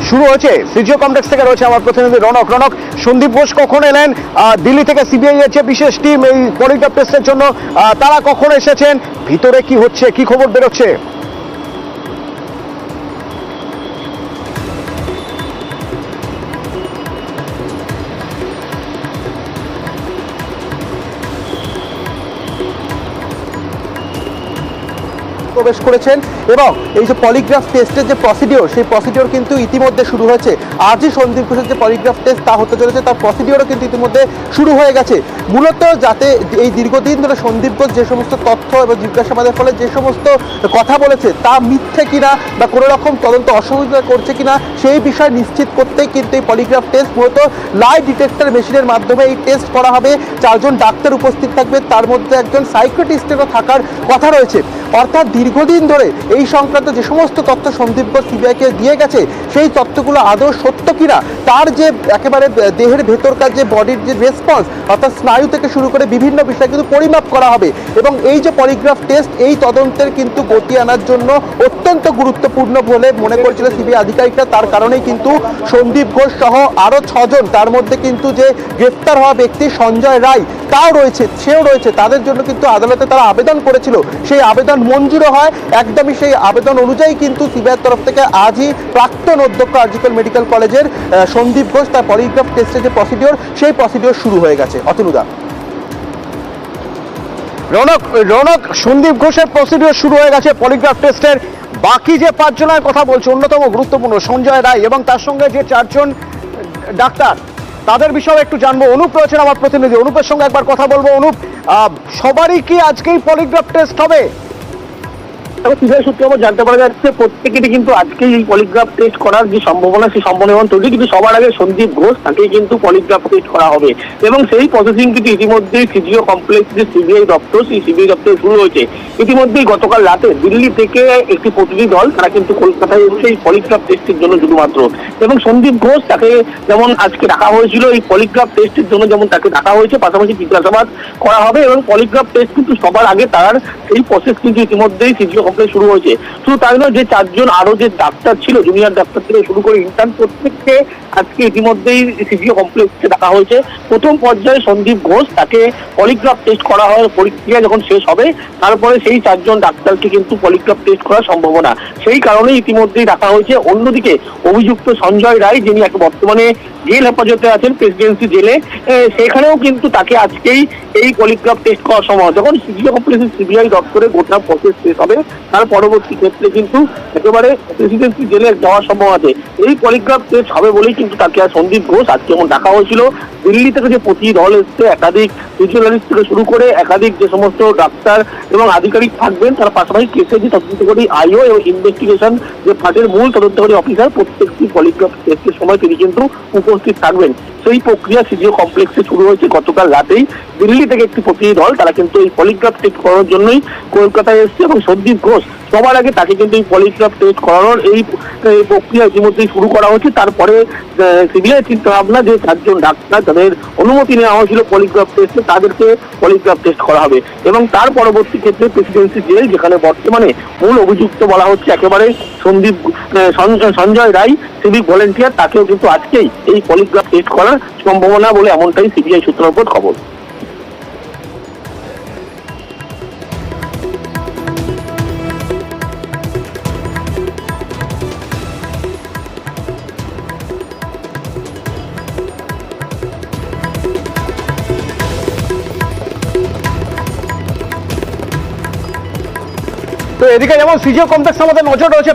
শুরু হয়েছে CGO complex থেকে। রয়েছে আমার প্রতিনিধি রনক। সন্দীপ ঘোষ কখন এলেন? দিল্লি থেকে সিবিআই এর যে বিশেষ টিম এই পলিগ্রাফ টেস্টের জন্য, তারা কখন এসেছেন? ভিতরে কি হচ্ছে, কি খবর বেরোচ্ছে? প্রবেশ করেছেন এবং এই যে পলিগ্রাফ টেস্টের যে প্রসিডিওর, সেই প্রসিডিওর কিন্তু ইতিমধ্যে শুরু হয়েছে। আজই সন্দীপ ঘোষের যে পলিগ্রাফ টেস্ট তা হতে চলেছে, তার প্রসিডিওরও কিন্তু ইতিমধ্যে শুরু হয়ে গেছে। মূলত যাতে এই দীর্ঘদিন ধরে সন্দীপ ঘোষ যে সমস্ত তথ্য এবং জিজ্ঞাসাবাদের ফলে যে সমস্ত কথা বলেছে তা মিথ্যে কিনা বা কোনো রকম তদন্ত অসহযোগিতা করছে কিনা সেই বিষয় নিশ্চিত করতেই কিন্তু এই পলিগ্রাফ টেস্ট মূলত লাই ডিটেক্টর মেশিনের মাধ্যমে এই টেস্ট করা হবে। 4 জন ডাক্তার উপস্থিত থাকবে, তার মধ্যে একজন সাইকিয়াট্রিস্টেরও থাকার কথা রয়েছে। অর্থাৎ দীর্ঘদিন ধরে এই সংক্রান্ত যে সমস্ত তথ্য সন্দীপ ঘোষ সিবিআইকে দিয়ে গেছে, সেই তথ্যগুলো আদৌ সত্য কিনা, তার যে একেবারে দেহের ভেতরকার যে বডির যে রেসপন্স, অর্থাৎ স্নায়ু থেকে শুরু করে বিভিন্ন বিষয় কিন্তু পরিমাপ করা হবে। এবং এই যে পলিগ্রাফ টেস্ট, এই তদন্তের কিন্তু গতি আনার জন্য অত্যন্ত গুরুত্বপূর্ণ বলে মনে করছিল সিবিআই আধিকারিকরা। তার কারণেই কিন্তু সন্দীপ ঘোষ সহ আরও 6 জন, তার মধ্যে কিন্তু যে গ্রেপ্তার হওয়া ব্যক্তি সঞ্জয় রায় তাও রয়েছে, সেও রয়েছে, তাদের জন্য কিন্তু আদালতে তারা আবেদন করেছিল। সেই আবেদন মঞ্জুরও হয়। একদমই সেই আবেদন অনুযায়ী কিন্তু সিবিআইয়ের তরফ থেকে আজই প্রাক্তন অধ্যক্ষ আরজিকর মেডিকেল কলেজের সন্দীপ ঘোষ তার পলিগ্রাফ টেস্টের যে প্রসিডিওর, সেই প্রসিডিওর শুরু হয়ে গেছে। অতনুদা। রনক, সন্দীপ ঘোষের প্রসিডিওর শুরু হয়ে গেছে পলিগ্রাফ টেস্টের। বাকি যে 5 জনের কথা বলছে, অন্যতম গুরুত্বপূর্ণ সঞ্জয় রায় এবং তার সঙ্গে যে 4 জন ডাক্তার, তাদের বিষয়ে একটু জানবো। অনুপ রয়েছেন আমার প্রতিনিধি, অনুপের সঙ্গে একবার কথা বলবো। অনুপ, সবারই কি আজকেই পলিগ্রাফ টেস্ট হবে? সূত্রে আমার জানতে পারা যাচ্ছে প্রত্যেকেরই কিন্তু আজকে এই পলিগ্রাফ টেস্ট করার যে সম্ভাবনা, সেই সম্ভাবনা তৈরি। কিন্তু সবার আগে সন্দীপ ঘোষ, তাকে কিন্তু পলিগ্রাফ টেস্ট করা হবে এবং সেই প্রসেসিং কিন্তু ইতিমধ্যেই সিজিও কমপ্লেক্স যে সিবিআই দপ্তর, সেই সিবিআই দপ্তরে শুরু হয়েছে। ইতিমধ্যেই গতকাল রাতে দিল্লি থেকে একটি প্রতিনিধি দল, তারা কিন্তু কলকাতায় এসে এই পলিগ্রাফ টেস্টের জন্য শুধুমাত্র। এবং সন্দীপ ঘোষ, তাকে যেমন আজকে ডাকা হয়েছিল এই পলিগ্রাফ টেস্টের জন্য, যেমন তাকে ডাকা হয়েছে, পাশাপাশি জিজ্ঞাসাবাদ করা হবে। এবং পলিগ্রাফ টেস্ট কিন্তু সবার আগে তার এই প্রসেস কিন্তু ইতিমধ্যেই সিজিও কমপ্লেক্স শুরু হয়েছে। শুধু তাই নয়, যে 4 জন আরো যে ডাক্তার ছিল, জুনিয়র ডাক্তার থেকে শুরু করে ইন্টার্ন, প্রত্যেককে আজকে ইতিমধ্যেই সিজিও কমপ্লেক্সে ডাকা হয়েছে। প্রথম পর্যায়ে সন্দীপ ঘোষ, তাকে পলিগ্রাফ টেস্ট করা হয়, পরীক্ষা যখন শেষ হবে তারপরে সেই 4 জন ডাক্তারকে কিন্তু পলিগ্রাফ টেস্ট করার সম্ভাবনা, সেই কারণেই ইতিমধ্যেই ডাকা হয়েছে। অন্যদিকে অভিযুক্ত সঞ্জয় রায়, যিনি বর্তমানে জেল হেফাজতে আছেন প্রেসিডেন্সি জেলে, সেখানেও কিন্তু তাকে আজকেই এই পলিগ্রাফ টেস্ট করার সময়, যখন সিজিও কমপ্লেক্সের সিবিআই দপ্তরে গোটা প্রসেস শেষ হবে, তার পরবর্তী ক্ষেত্রে কিন্তু একেবারে প্রেসিডেন্সি জেলে যাওয়ার সম্ভব আছে। এই পলিগ্রাফ টেস্ট হবে বলেই কিন্তু তাকে আর সন্দীপ ঘোষ আজকে যেমন ডাকা হয়েছিল। দিল্লি থেকে যে প্রতিনিধি দল এসছে, একাধিক স্পেশালিস্ট থেকে শুরু করে একাধিক যে সমস্ত ডাক্তার এবং আধিকারিক থাকবেন, তার পাশাপাশি কেসের যে তদন্তকারী আইও এবং ইনভেস্টিগেশন যে ফাঁটের মূল তদন্তকারী অফিসার, প্রত্যেকটি পলিগ্রাফ টেস্টের সময় তিনি কিন্তু উপস্থিত থাকবেন। সেই প্রক্রিয়া সিজিও কমপ্লেক্সে শুরু হয়েছে গতকাল রাতেই। দিল্লি থেকে একটি প্রতিনিধি দল, তারা কিন্তু এই পলিগ্রাফ টেস্ট করার জন্যই কলকাতায় এসছে এবং সন্দীপ ঘোষ সবার আগে তাকে কিন্তু এই পলিগ্রাফ টেস্ট করানোর এই প্রক্রিয়া ইতিমধ্যেই শুরু করা হয়েছে। তারপরে সিবিআই চিন্তা ভাবনা যে 4 জন ডাক্তার, তাদের অনুমতি নেওয়া হয়েছিল পলিগ্রাফ টেস্টে, তাদেরকে পলিগ্রাফ টেস্ট করা হবে। এবং তার পরবর্তী ক্ষেত্রে প্রেসিডেন্সি জেল, যেখানে বর্তমানে মূল অভিযুক্ত বলা হচ্ছে একেবারে সঞ্জয় রায়, সিভিক ভলেন্টিয়ার, তাকেও কিন্তু আজকেই এই পলিগ্রাফ টেস্ট করার সম্ভাবনা বলে এমনটাই সিবিআই সূত্রের উপর খবর। তো এদিকে যেমন সিজিও কমপ্লেক্স আমাদের নজর রয়েছে,